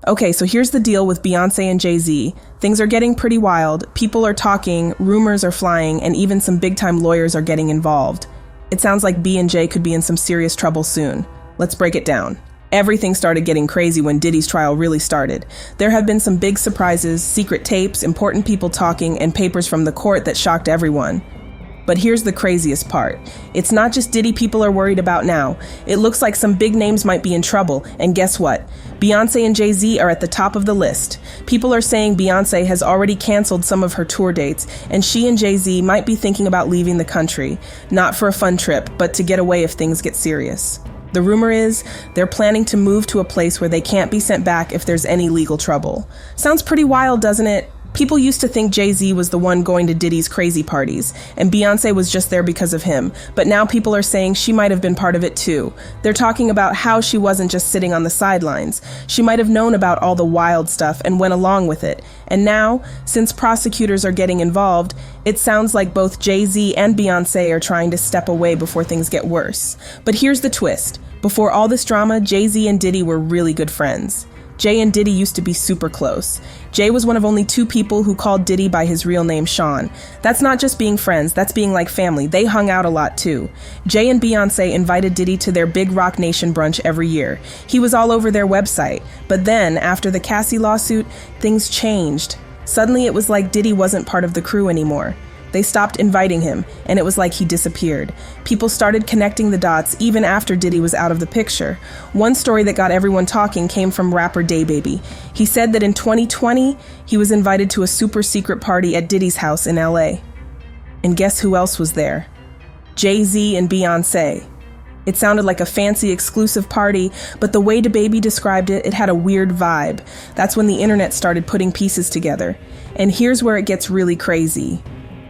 Okay, so here's the deal with Beyoncé and Jay-Z. Things are getting pretty wild, people are talking, rumors are flying, and even some big-time lawyers are getting involved. It sounds like B and J could be in some serious trouble soon. Let's break it down. Everything started getting crazy when Diddy's trial really started. There have been some big surprises, secret tapes, important people talking, and papers from the court that shocked everyone. But here's the craziest part. It's not just Diddy people are worried about now. It looks like some big names might be in trouble, and guess what? Beyoncé and Jay-Z are at the top of the list. People are saying Beyoncé has already canceled some of her tour dates, and she and Jay-Z might be thinking about leaving the country. Not for a fun trip, but to get away if things get serious. The rumor is they're planning to move to a place where they can't be sent back if there's any legal trouble. Sounds pretty wild, doesn't it? People used to think Jay-Z was the one going to Diddy's crazy parties, and Beyoncé was just there because of him, but now people are saying she might have been part of it too. They're talking about how she wasn't just sitting on the sidelines. She might have known about all the wild stuff and went along with it. And now, since prosecutors are getting involved, it sounds like both Jay-Z and Beyoncé are trying to step away before things get worse. But here's the twist. Before all this drama, Jay-Z and Diddy were really good friends. Jay and Diddy used to be super close. Jay was one of only 2 people who called Diddy by his real name, Sean. That's not just being friends, that's being like family. They hung out a lot too. Jay and Beyoncé invited Diddy to their big Rock Nation brunch every year. He was all over their website. But then, after the Cassie lawsuit, things changed. Suddenly it was like Diddy wasn't part of the crew anymore. They stopped inviting him, and it was like he disappeared. People started connecting the dots even after Diddy was out of the picture. One story that got everyone talking came from rapper DaBaby. He said that in 2020, he was invited to a super secret party at Diddy's house in LA. And guess who else was there? Jay-Z and Beyoncé. It sounded like a fancy, exclusive party, but the way DaBaby described it, it had a weird vibe. That's when the internet started putting pieces together. And here's where it gets really crazy.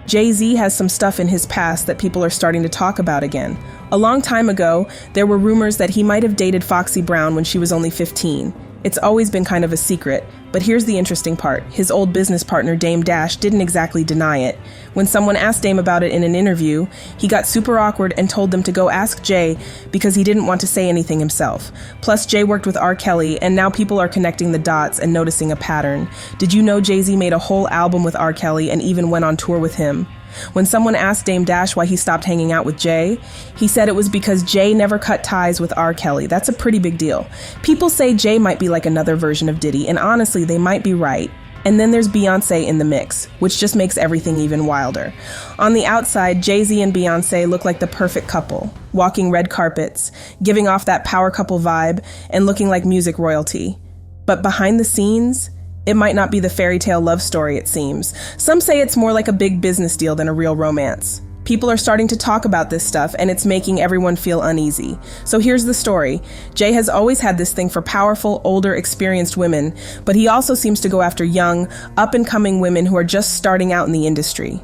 Jay-Z has some stuff in his past that people are starting to talk about again. A long time ago, there were rumors that he might have dated Foxy Brown when she was only 15. It's always been kind of a secret, but here's the interesting part. His old business partner, Dame Dash, didn't exactly deny it. When someone asked Dame about it in an interview, he got super awkward and told them to go ask Jay because he didn't want to say anything himself. Plus, Jay worked with R. Kelly, and now people are connecting the dots and noticing a pattern. Did you know Jay-Z made a whole album with R. Kelly and even went on tour with him? When someone asked Dame Dash why he stopped hanging out with Jay, he said it was because Jay never cut ties with R. Kelly. That's a pretty big deal. People say Jay might be like another version of Diddy, and honestly, they might be right. And then there's Beyoncé in the mix, which just makes everything even wilder. On the outside, Jay-Z and Beyoncé look like the perfect couple, walking red carpets, giving off that power couple vibe, and looking like music royalty. But behind the scenes, it might not be the fairy tale love story it seems. Some say it's more like a big business deal than a real romance. People are starting to talk about this stuff, and it's making everyone feel uneasy. So here's the story. Jay has always had this thing for powerful, older, experienced women, but he also seems to go after young, up-and-coming women who are just starting out in the industry.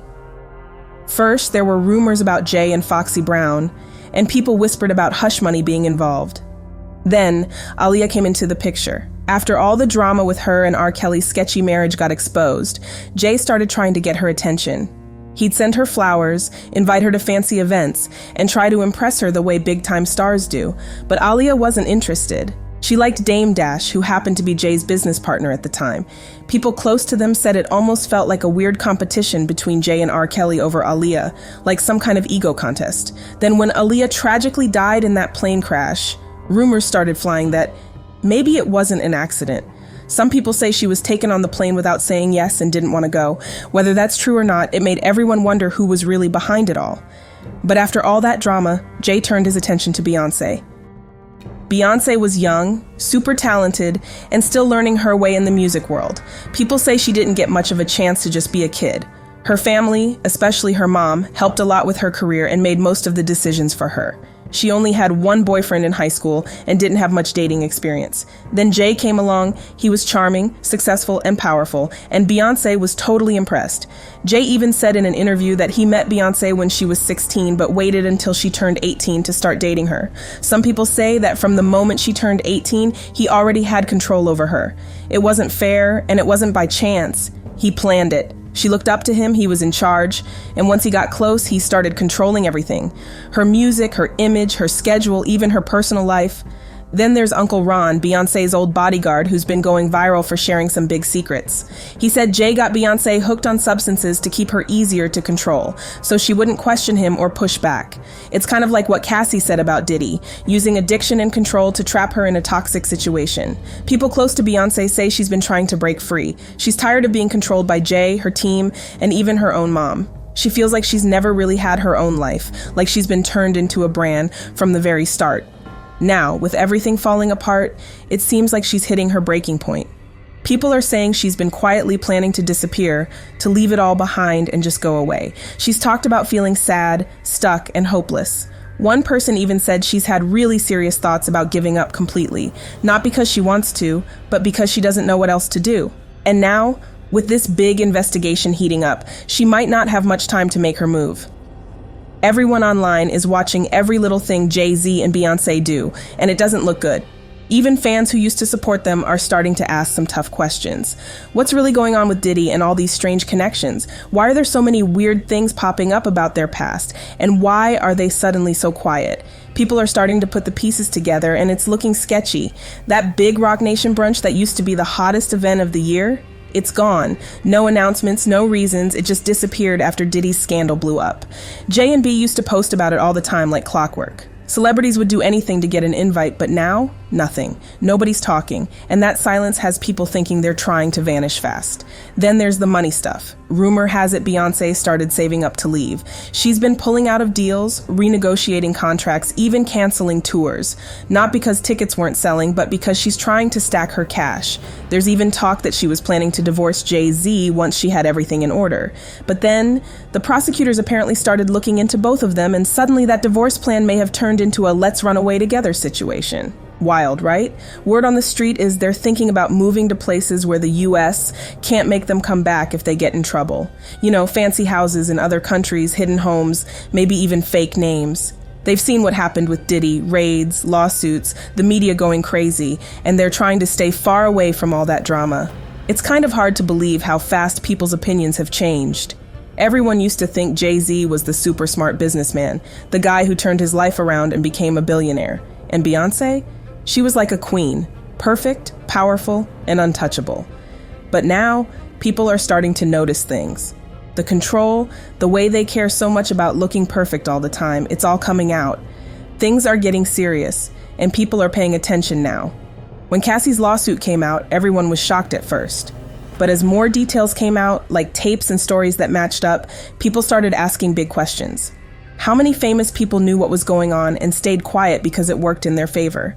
First, there were rumors about Jay and Foxy Brown, and people whispered about hush money being involved. Then, Aaliyah came into the picture. After all the drama with her and R. Kelly's sketchy marriage got exposed, Jay started trying to get her attention. He'd send her flowers, invite her to fancy events, and try to impress her the way big-time stars do. But Aaliyah wasn't interested. She liked Dame Dash, who happened to be Jay's business partner at the time. People close to them said it almost felt like a weird competition between Jay and R. Kelly over Aaliyah, like some kind of ego contest. Then when Aaliyah tragically died in that plane crash, rumors started flying that maybe it wasn't an accident. Some people say she was taken on the plane without saying yes and didn't want to go. Whether that's true or not, it made everyone wonder who was really behind it all. But after all that drama, Jay turned his attention to Beyoncé. Beyoncé was young, super talented, and still learning her way in the music world. People say she didn't get much of a chance to just be a kid. Her family, especially her mom, helped a lot with her career and made most of the decisions for her. She only had one boyfriend in high school and didn't have much dating experience. Then Jay came along. He was charming, successful, and powerful, and Beyoncé was totally impressed. Jay even said in an interview that he met Beyoncé when she was 16 but waited until she turned 18 to start dating her. Some people say that from the moment she turned 18, he already had control over her. It wasn't fair, and it wasn't by chance. He planned it. She looked up to him, he was in charge, and once he got close, he started controlling everything. Her music, her image, her schedule, even her personal life. Then there's Uncle Ron, Beyoncé's old bodyguard, who's been going viral for sharing some big secrets. He said Jay got Beyoncé hooked on substances to keep her easier to control, so she wouldn't question him or push back. It's kind of like what Cassie said about Diddy, using addiction and control to trap her in a toxic situation. People close to Beyoncé say she's been trying to break free. She's tired of being controlled by Jay, her team, and even her own mom. She feels like she's never really had her own life, like she's been turned into a brand from the very start. Now, with everything falling apart, it seems like she's hitting her breaking point. People are saying she's been quietly planning to disappear, to leave it all behind and just go away. She's talked about feeling sad, stuck, and hopeless. One person even said she's had really serious thoughts about giving up completely, not because she wants to, but because she doesn't know what else to do. And now, with this big investigation heating up, she might not have much time to make her move. Everyone online is watching every little thing Jay-Z and Beyoncé do, and it doesn't look good. Even fans who used to support them are starting to ask some tough questions. What's really going on with Diddy and all these strange connections? Why are there so many weird things popping up about their past? And why are they suddenly so quiet? People are starting to put the pieces together, and it's looking sketchy. That big Rock Nation brunch that used to be the hottest event of the year, it's gone. No announcements, no reasons. It just disappeared after Diddy's scandal blew up. J and B used to post about it all the time like clockwork. Celebrities would do anything to get an invite, but now, nothing. Nobody's talking, and that silence has people thinking they're trying to vanish fast. Then there's the money stuff. Rumor has it Beyoncé started saving up to leave. She's been pulling out of deals, renegotiating contracts, even canceling tours. Not because tickets weren't selling, but because she's trying to stack her cash. There's even talk that she was planning to divorce Jay-Z once she had everything in order. But then, the prosecutors apparently started looking into both of them, and suddenly that divorce plan may have turned into a let's run away together situation. Wild, right? Word on the street is they're thinking about moving to places where the US can't make them come back if they get in trouble. You know, fancy houses in other countries, hidden homes, maybe even fake names. They've seen what happened with Diddy, raids, lawsuits, the media going crazy, and they're trying to stay far away from all that drama. It's kind of hard to believe how fast people's opinions have changed. Everyone used to think Jay-Z was the super smart businessman, the guy who turned his life around and became a billionaire. And Beyoncé? She was like a queen, perfect, powerful, and untouchable. But now, people are starting to notice things. The control, the way they care so much about looking perfect all the time, it's all coming out. Things are getting serious, and people are paying attention now. When Cassie's lawsuit came out, everyone was shocked at first. But as more details came out, like tapes and stories that matched up, people started asking big questions. How many famous people knew what was going on and stayed quiet because it worked in their favor?